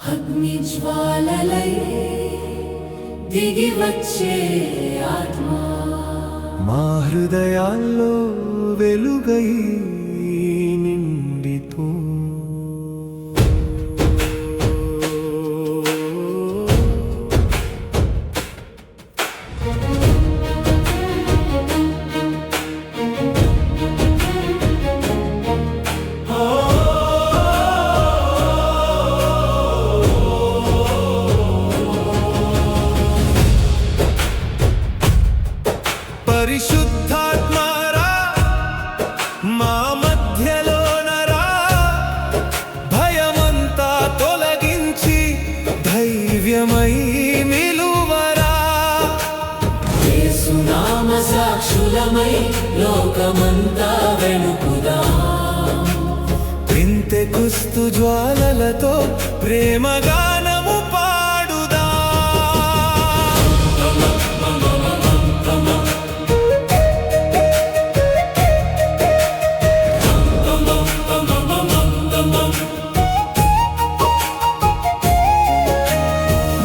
అగ్ని జ్వాలలై దిగి వచ్చే ఆత్మ మా హృదయాల్లో వెలుగై నిండితూ పరిశుద్ధాత్మరా మా మధ్యలోనరా, భయమంతా తొలగించి ధైర్యమై నిలువరా. యేసు నామ సాక్షులమై లోకమంతా వెనుకుదాం. పెంతెకొస్తు జ్వాలలతో ప్రేమగానము పాడుదా.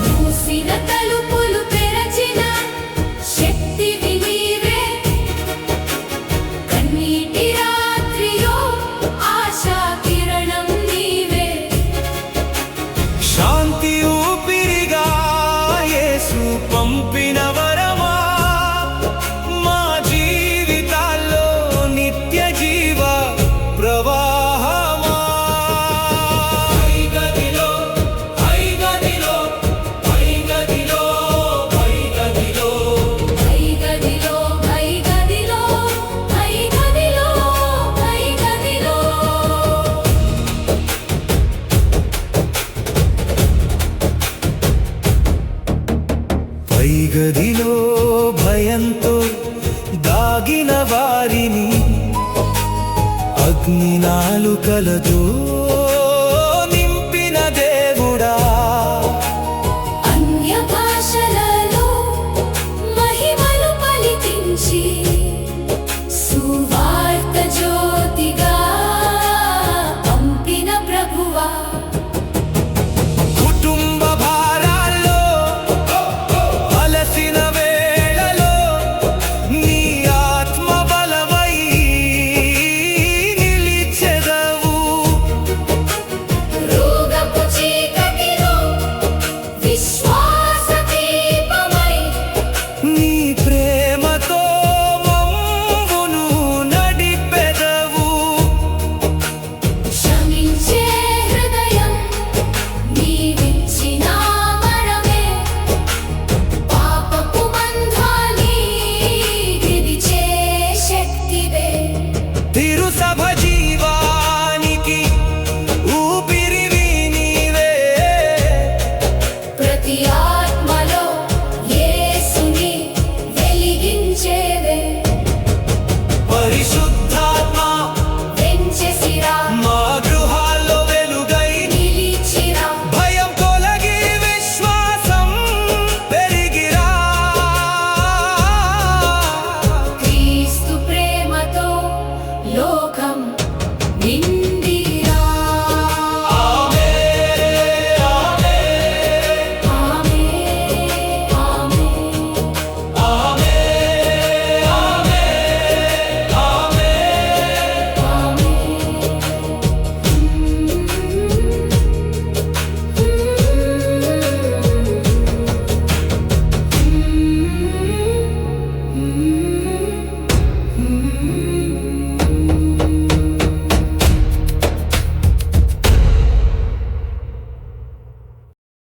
మూసిన తలుపులు తెరచిన శక్తివి నీవే, కన్నీటి రాత్రియో ఆశా కిరణం నీవే. శాంతి ఊపిరిగా యేసు పంపిన వరమా, మా జీవితాల్లో నిత్య జీవ ప్రవాహమా. పై గదిలో పై గదిలో పై గదిలో పై గదిలో పై గదిలో పై గదిలో పై గదిలో పై గదిలో పై గదిలో భయంతో దాగిన వారిని అగ్ని నాలుకలతో